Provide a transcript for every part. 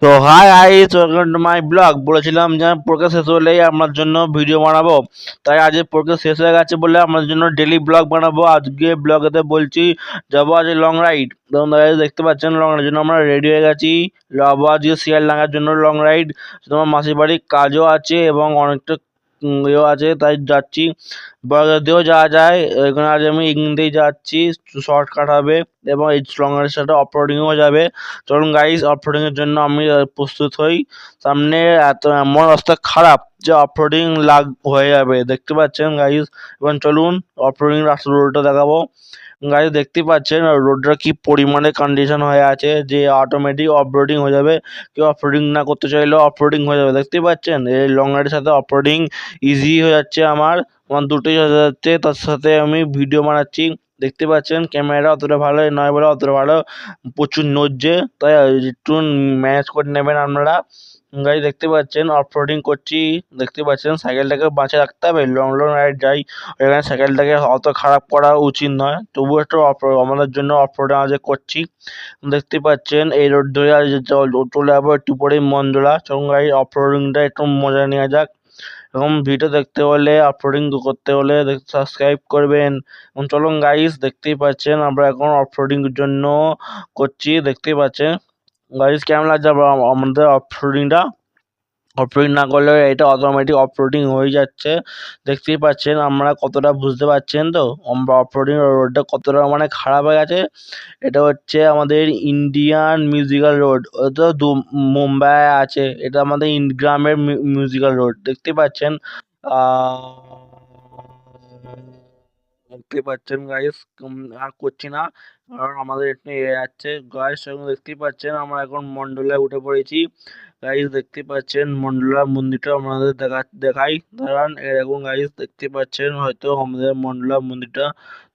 তো hi guys, welcome to my blog. বলেছিলাম যে পরীক্ষা শেষ হলেই আপনার জন্য ভিডিও বানাবো, তাই আজ পরীক্ষা শেষ হয়ে গেছে বলে আপনার জন্য ডেলি ব্লগ বানাবো। আজকে ব্লগেতে বলছি যাবো আজ লং রাইড। দেখতে পাচ্ছেন লং রাইডের জন্য আমরা রেডি হয়ে গেছি। যাবো আজকে শিয়ালডাঙ্গার জন্য লং রাইড। তোমার মাসির বাড়ির কাজও আছে এবং অনেকটা ইয়েও আছে, তাই যাচ্ছি। বড়দিয়েও যাওয়া যায়, এখানে আজ আমি এগিয়ে যাচ্ছি, শর্টকাট হবে এবং এই লং রাইডের সাথে অফরোডিংও যাবে। চলুন গাইস, অফরোডিং এর জন্য আমি প্রস্তুত হই। সামনে এমন রাস্তা খারাপ যে অফরোডিং হয়ে যাবে, দেখতে পাচ্ছেন গাইস। এবং চলুন অফরোডিং রাস্তা রোডটা দেখাবো। গাইস দেখতে পাচ্ছেন রোডটা কি পরিমাণে কন্ডিশন হয়ে আছে যে অটোমেটিক অফরোডিং হয়ে যাবে। কেউ অফরোডিং না করতে চাইলেও অফরোডিং হয়ে যাবে, দেখতে পাচ্ছেন। এই লং রাইডের সাথে অফরোডিং ইজি হয়ে যাচ্ছে আমার দুটোই হয়ে যাচ্ছে। তার সাথে আমি ভিডিও বানাচ্ছি, দেখতে পাচ্ছেন। ক্যামেরা অতটা ভালো নয় বলে অতটা ভালো প্রচুর নড়ছে, তাই একটু ম্যানেজ করে নেবেন আপনারা। গাড়ি দেখতে পাচ্ছেন অফরোডিং করছি, দেখতে পাচ্ছেন। সাইকেলটাকে বাঁচিয়ে রাখতে হবে, লং লং রাইড যাই এখানে সাইকেলটাকে অত খারাপ করা উচিত নয়, তবুও একটু আমাদের জন্য অফরোডিং আজ করছি। দেখতে পাচ্ছেন এই রোড ধরে চলে যাবো একটু পরেই মন্দলা। চলুন গাড়ি অফরোডিংটা একটু মজা নেওয়া যাক। এরকম ভিডিও দেখতে হলে অফরোডিং করতে হলে সাবস্ক্রাইব করবেন। এবং চলুন গাইস, দেখতেই পাচ্ছেন আমরা এখন অফরোডিং এর জন্য করছি, দেখতেই পাচ্ছেন। গাইস কেমন লাগছে আমাদের অফরোডিংটা? অফরোডিং না করলে এটা অটোমেটিক অফরোডিং হয়ে যাচ্ছে, দেখতেই পাচ্ছেন। আমরা কতটা বুঝতে পারছেন তো আমরা অফরোডিং রোডটা কতটা মানে খারাপ হয়ে গেছে। এটা হচ্ছে আমাদের ইন্ডিয়ান মিউজিক্যাল রোড, ওটা মুম্বাই আছে। এটা আমাদের গ্রামের মিউজিক্যাল রোড, দেখতে পাচ্ছেন। দেখতে পাচ্ছেন গাইস, আর করছি না কারণ আমাদের একটু যাচ্ছে গাইস। দেখতেই পাচ্ছেন আমরা এখন মন্ডলায় উঠে পড়েছি। গাইস দেখতে পাচ্ছেন মন্ডলা মন্দিরটা আমাদের দেখাই দাঁড়ান। এরকম গাইস দেখতে পাচ্ছেন হয়তো আমাদের মন্ডলা মন্দিরটা,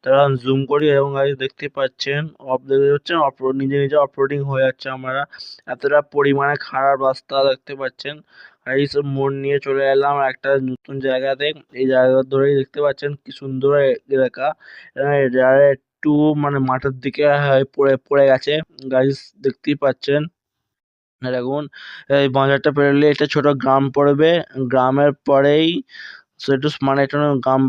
দাঁড়ান জুম করি। এবং গাইস দেখতে পাচ্ছেন দেখতে পাচ্ছেন নিজে নিজে অফরোডিং হয়ে যাচ্ছে আমরা, এতটা পরিমাণে খারাপ রাস্তা, দেখতে পাচ্ছেন। গাইস মোড় নিয়ে চলে এলাম একটা নতুন জায়গাতে। এই জায়গা ধরেই দেখতে পাচ্ছেন কি সুন্দর এলাকা। জায়গা একটু মানে মাঠের দিকে পড়ে পড়ে গেছে গাইস, দেখতেই পাচ্ছেন। দেখুন এই বাজারটা পেরোলে একটা ছোট গ্রাম পড়বে, গ্রামের পরেই সেটু মানে একটু গ্রাম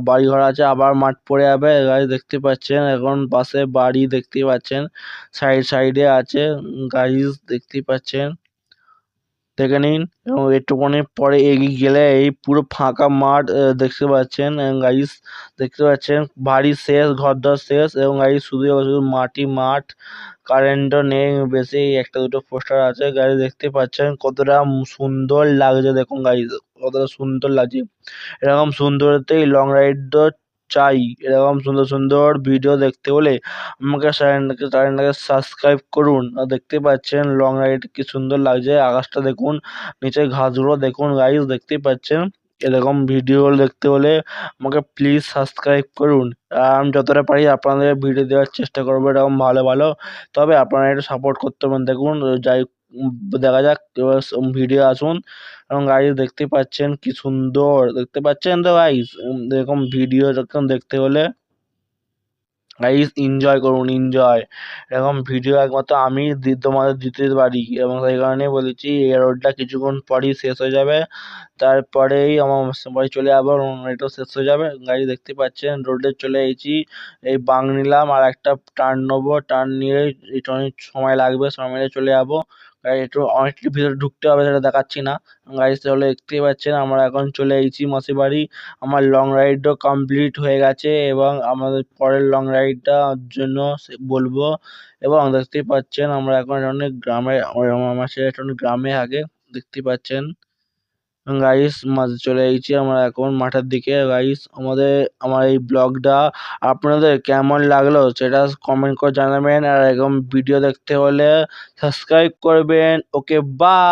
বাড়ি ঘর আছে, আবার মাঠ পড়ে যাবে গাইস, দেখতে পাচ্ছেন। এখন পাশে বাড়ি দেখতে পাচ্ছেন, সাইড সাইডে আছে গাইস, দেখতেই পাচ্ছেন, দেখে নিন। এবং একটুখানি পরে এগিয়ে গেলে এই পুরো ফাঁকা মাঠ দেখতে পাচ্ছেন গাইস, দেখতে পাচ্ছেন। বাড়ি শেষ, ঘরদর শেষ এবং গাইস শুধু শুধু মাটি মাঠ, কারেন্টও নেই বেশি, একটা দুটো পোস্টার আছে গাইস, দেখতে পাচ্ছেন কতটা সুন্দর লাগছে। দেখুন গাইস কতটা সুন্দর লাগছে। এরকম সুন্দরতেই লং রাইড চাই। এরকম সুন্দর সুন্দর ভিডিও দেখতে হলে আমাকে চ্যানেলটাকে সাবস্ক্রাইব করুন। আর দেখতে পাচ্ছেন লং রাইড কি সুন্দর লাগছে, আকাশটা দেখুন, নিচে ঘাসগুলো দেখুন গাইস, দেখতেই পাচ্ছেন। এরকম ভিডিও দেখতে হলে আমাকে প্লিজ সাবস্ক্রাইব করুন। আর আমি যতটা পারি আপনাদের ভিডিও দেওয়ার চেষ্টা করবো এরকম ভালো ভালো, তবে আপনারা একটু সাপোর্ট করতে পারেন। দেখুন যাই দেখা যাক, এবার ভিডিও আসুন। এবং গাইস দেখতে পাচ্ছেন কি সুন্দর, দেখতে পাচ্ছেন তো গাইস। এরকম ভিডিও যখন দেখতে হলে গাইস এনজয় করুন, এনজয়। এরকম ভিডিও একমাত্র আমি তোমাদের দিতে পারি, এবং সেই কারণে বলেছি এই রোডটা কিছুক্ষণ পরই শেষ হয়ে যাবে, তারপরেই আমার বাড়ি চলে যাবো এবং এটাও শেষ হয়ে যাবে। গাড়ি দেখতে পাচ্ছেন রোডে চলে এসেছি, এই বাং নিলাম আর একটা টার্ন নেবো, টার্ন নিয়ে একটু অনেক সময় লাগবে, সময় নিয়ে চলে যাবো। গাড়ি একটু অনেকটা ভিতরে ঢুকতে হবে, সেটা দেখাচ্ছি না। গাড়ি চলে দেখতেই পাচ্ছেন আমরা এখন চলে এসেছি মাসির বাড়ি। আমার লং রাইডও কমপ্লিট হয়ে গেছে এবং আমাদের পরের লং রাইডটার জন্য বলবো। এবং দেখতেই পাচ্ছেন আমরা এখন অনেক গ্রামে, আমার ছেলে এখন গ্রামে আগে, দেখতে পাচ্ছেন। গাইস মাঝে চলে এসেছি আমরা এখন মাঠের দিকে। গাইস আমার এই ব্লগটা আপনাদের কেমন লাগলো সেটা কমেন্ট করে জানাবেন। আর এরকম ভিডিও দেখতে হলে সাবস্ক্রাইব করবেন। Okay bye.